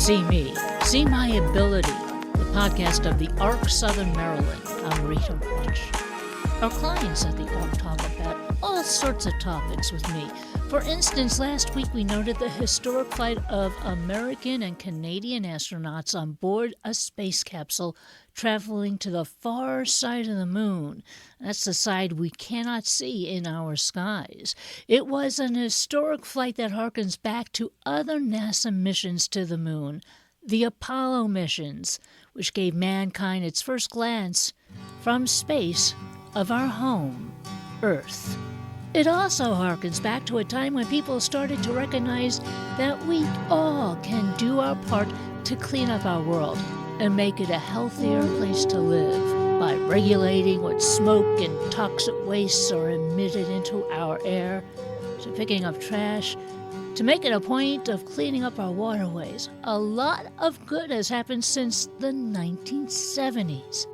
See me, see my ability, the podcast of the ARC Southern Maryland. I'm Rita Bunch. Our clients at the ARC talk about all sorts of topics with me. For instance, last week we noted the historic flight of American and Canadian astronauts on board a space capsule traveling to the far side of the moon. That's the side we cannot see in our skies. It was an historic flight that harkens back to other NASA missions to the moon, the Apollo missions, which gave mankind its first glance from space of our home, Earth. It also harkens back to a time when people started to recognize that we all can do our part to clean up our world and make it a healthier place to live by regulating what smoke and toxic wastes are emitted into our air, to picking up trash, to making a point of cleaning up our waterways. A lot of good has happened since the 1970s.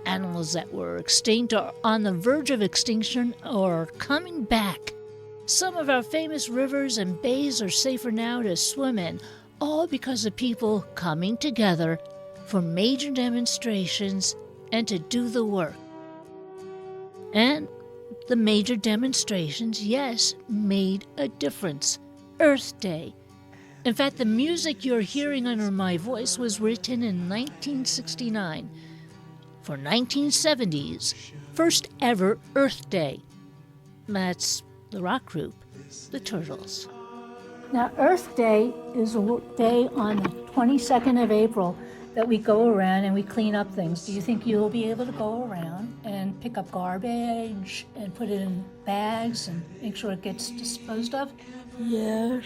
Animals that were extinct are on the verge of extinction or coming back. Some of our famous rivers and bays are safer now to swim in, all because of people coming together for major demonstrations and to do the work. And the major demonstrations, yes, made a difference. Earth Day. In fact, the music you're hearing under my voice was written in 1969. For 1970's first ever Earth Day. That's the rock group, the Turtles. Now, Earth Day is a day on the 22nd of April that we go around and we clean up things. Do you think you'll be able to go around and pick up garbage and put it in bags and make sure it gets disposed of? Yes,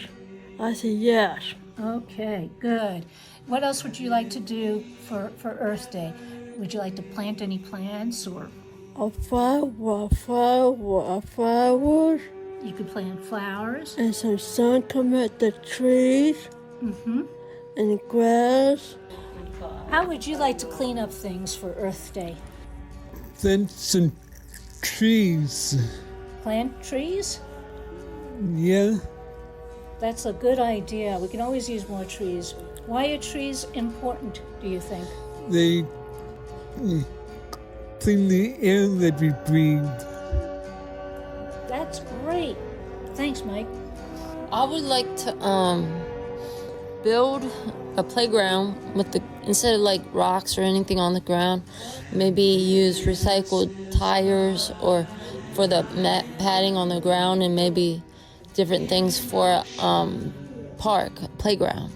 I say yes. Okay, good. What else would you like to do for Earth Day? Would you like to plant any plants or? A flower. You could plant flowers. And some sun come at the trees. Mm-hmm. And the grass. How would you like to clean up things for Earth Day? Plant some trees. Plant trees? Yeah. That's a good idea. We can always use more trees. Why are trees important, do you think? They clean the air that we breathe. That's great. Thanks, Mike. I would like to build a playground with instead of like rocks or anything on the ground, maybe use recycled tires or for the mat padding on the ground, and maybe different things for playground.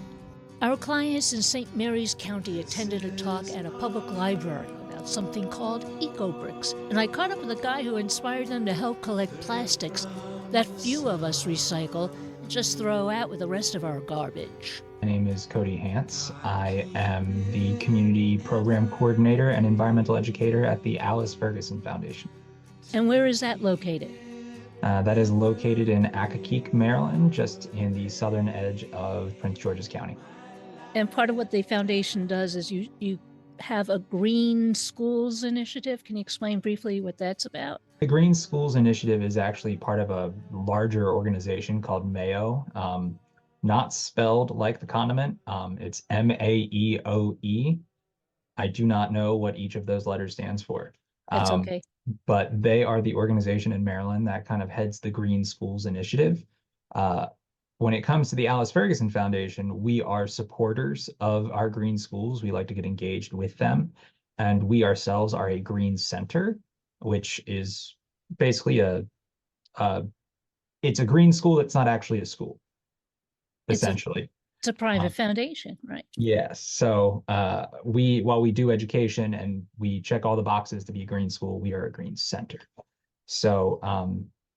Our clients in St. Mary's County attended a talk at a public library about something called eco-bricks, and I caught up with a guy who inspired them to help collect plastics that few of us recycle and just throw out with the rest of our garbage. My name is Cody Hance. I am the Community Program Coordinator and Environmental Educator at the Alice Ferguson Foundation. And where is that located? That is located in Accokeek, Maryland, just in the southern edge of Prince George's County. And part of what the foundation does is you have a Green Schools Initiative. Can you explain briefly what that's about? The Green Schools Initiative is actually part of a larger organization called Mayo, not spelled like the condiment. It's MAEOE. I do not know what each of those letters stands for. That's okay. But they are the organization in Maryland that kind of heads the Green Schools Initiative. When it comes to the Alice Ferguson Foundation, we are supporters of our green schools. We like to get engaged with them. And we ourselves are a green center, which is basically it's a green school that's not actually a school, essentially. It's a private foundation, right? Yes. So while we do education and we check all the boxes to be a green school, we are a green center. So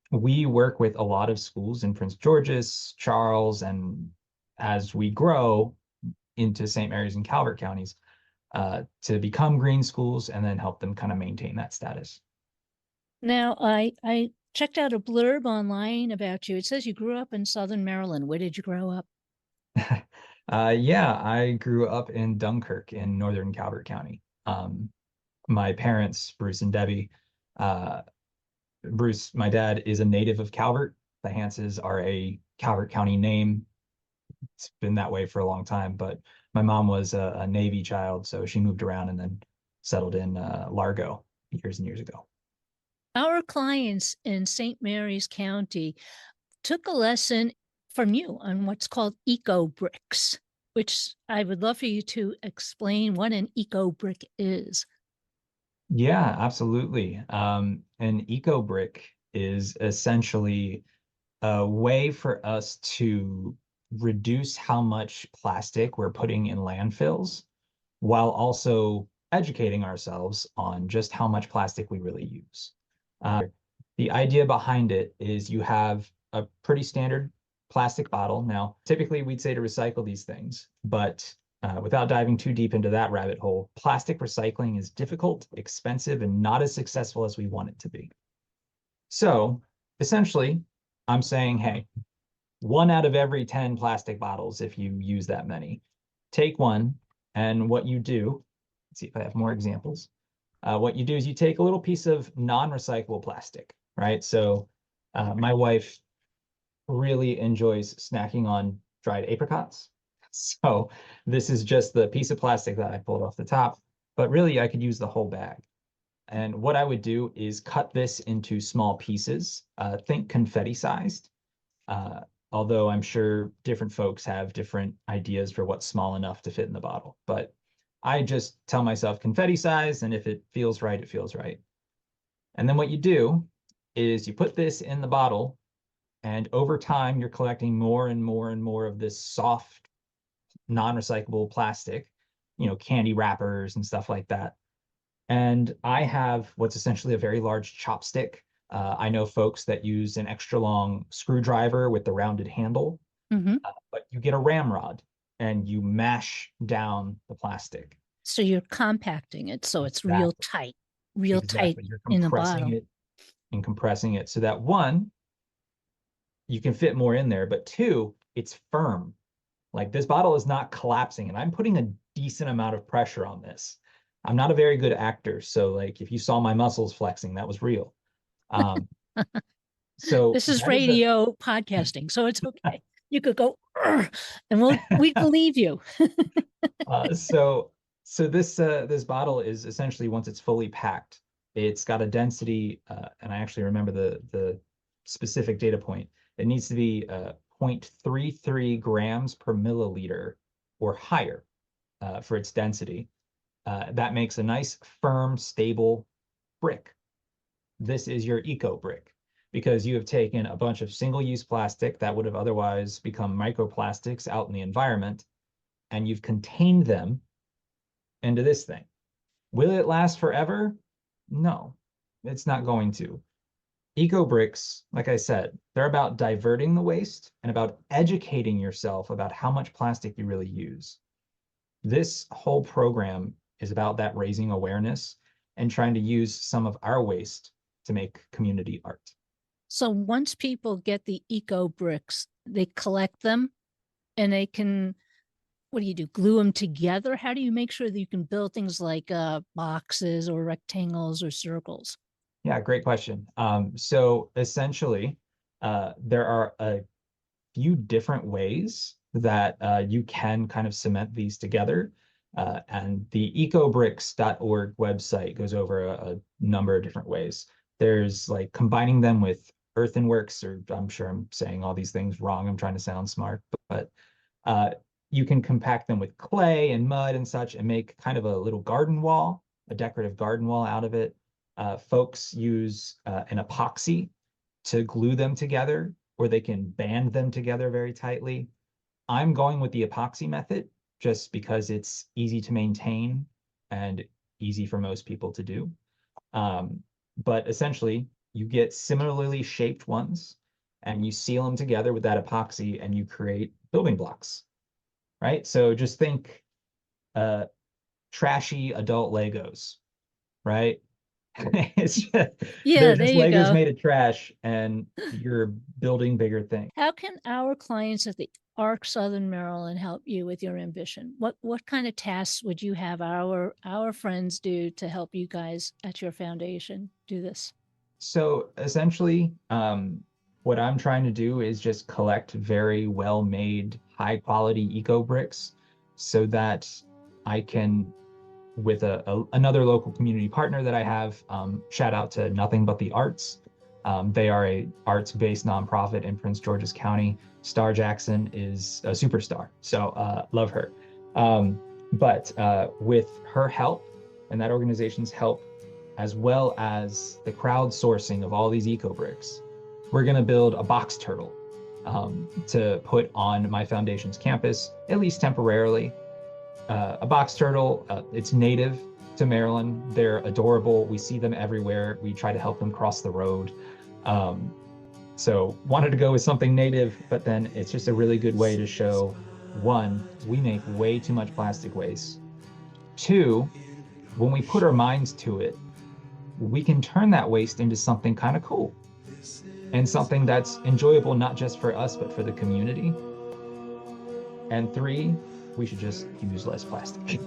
we work with a lot of schools in Prince George's, Charles, and as we grow into St. Mary's and Calvert counties, to become green schools and then help them kind of maintain that status. Now, I checked out a blurb online about you. It says you grew up in Southern Maryland. Where did you grow up? Yeah, I grew up in Dunkirk in northern Calvert County. My parents, Bruce and Debbie, Bruce, my dad, is a native of Calvert. The Hances are a Calvert County name. It's been that way for a long time, but My mom was a Navy child, so she moved around and then settled in Largo years and years ago. Our clients in St. Mary's County took a lesson from you on what's called eco bricks, which I would love for you to explain what an eco brick is. Yeah, absolutely. An eco brick is essentially a way for us to reduce how much plastic we're putting in landfills while also educating ourselves on just how much plastic we really use. The idea behind it is you have a pretty standard plastic bottle. Now, typically we'd say to recycle these things, but without diving too deep into that rabbit hole, plastic recycling is difficult, expensive, and not as successful as we want it to be. So essentially, I'm saying, hey, 1 out of every 10 plastic bottles, if you use that many, take one, and what you do, let's see if I have more examples. What you do is you take a little piece of non-recyclable plastic, right? So my wife really enjoys snacking on dried apricots. So this is just the piece of plastic that I pulled off the top, but really I could use the whole bag. And what I would do is cut this into small pieces, think confetti sized. Although I'm sure different folks have different ideas for what's small enough to fit in the bottle. But I just tell myself confetti size, and if it feels right, it feels right. And then what you do is you put this in the bottle, and over time, you're collecting more and more and more of this soft, non-recyclable plastic, candy wrappers and stuff like that. And I have what's essentially a very large chopstick. I know folks that use an extra long screwdriver with the rounded handle, but you get a ramrod and you mash down the plastic. So you're compacting it so it's real tight, Exactly. You're in the compressing bottle. it and compressing it so that 1, you can fit more in there, but 2, it's firm. Like this bottle is not collapsing, and I'm putting a decent amount of pressure on this. I'm not a very good actor, so like if you saw my muscles flexing, that was real. So This is that is the radio podcasting, so it's okay. You could go, and we believe you. so this bottle is essentially, once it's fully packed, it's got a density, and I actually remember the specific data point. It needs to be 0.33 grams per milliliter or higher for its density. That makes a nice, firm, stable brick. This is your eco brick, because you have taken a bunch of single-use plastic that would have otherwise become microplastics out in the environment, and you've contained them into this thing. Will it last forever? No, it's not going to. Eco bricks, like I said, they're about diverting the waste and about educating yourself about how much plastic you really use. This whole program is about that, raising awareness and trying to use some of our waste to make community art. So once people get the eco bricks, they collect them and they can, what do you do? Glue them together? How do you make sure that you can build things like boxes or rectangles or circles? Yeah, great question. So essentially, there are a few different ways that you can kind of cement these together. And the ecobricks.org website goes over a number of different ways. There's like combining them with earthenworks, or I'm sure I'm saying all these things wrong. I'm trying to sound smart, but you can compact them with clay and mud and such and make kind of a little garden wall, a decorative garden wall out of it. Folks use an epoxy to glue them together, or they can band them together very tightly. I'm going with the epoxy method just because it's easy to maintain and easy for most people to do. But essentially, you get similarly shaped ones and you seal them together with that epoxy and you create building blocks, right? So just think trashy adult Legos, right? It's just, Yeah, they're there just you Legos go. made of trash, and you're building bigger things. How can our clients at the ARC Southern Maryland help you with your ambition? What kind of tasks would you have our friends do to help you guys at your foundation do this? So essentially, what I'm trying to do is just collect very well-made, high-quality eco bricks so that I can, with another local community partner that I have, shout out to Nothing But the Arts. They are a arts-based nonprofit in Prince George's County. Star Jackson is a superstar, so love her. But with her help and that organization's help, as well as the crowdsourcing of all these eco bricks, we're going to build a box turtle to put on my foundation's campus, at least temporarily. A box turtle, it's native to Maryland. They're adorable. We see them everywhere. We try to help them cross the road. So wanted to go with something native, but then it's just a really good way to show, one, we make way too much plastic waste. Two, when we put our minds to it, we can turn that waste into something kind of cool and something that's enjoyable, not just for us, but for the community. And three, we should just use less plastic.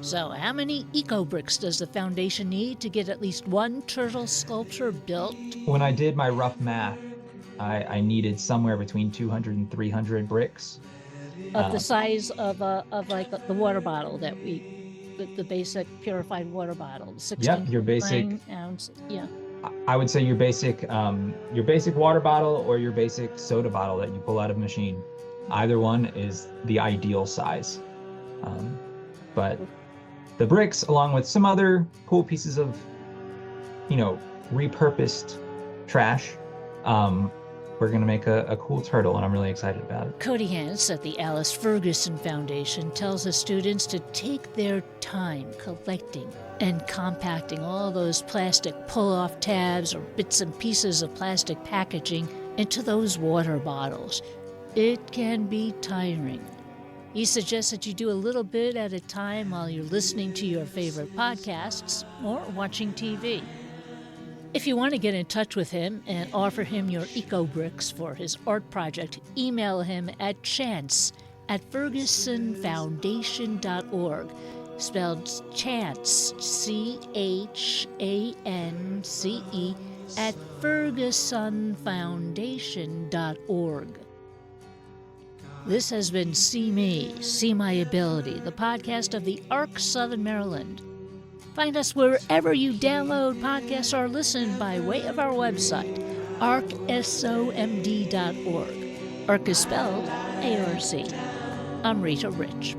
So how many eco bricks does the foundation need to get at least one turtle sculpture built? When I did my rough math, I needed somewhere between 200 and 300 bricks. Of the size of like the water bottle that the basic purified water bottle, 16 your basic ounce. Yeah. I would say your basic water bottle or your basic soda bottle that you pull out of a machine. Either one is the ideal size. But the bricks, along with some other cool pieces of, repurposed trash, we're going to make a cool turtle, and I'm really excited about it. Cody Hance at the Alice Ferguson Foundation tells his students to take their time collecting and compacting all those plastic pull-off tabs or bits and pieces of plastic packaging into those water bottles. It can be tiring. He suggests that you do a little bit at a time while you're listening to your favorite podcasts or watching TV. If you want to get in touch with him and offer him your eco bricks for his art project, email him at chance@fergusonfoundation.org, spelled chance, CHANCE, at fergusonfoundation.org. This has been See Me, See My Ability, the podcast of the ARC Southern Maryland. Find us wherever you download podcasts or listen by way of our website, arcsomd.org. ARC is spelled ARC. I'm Rita Rich.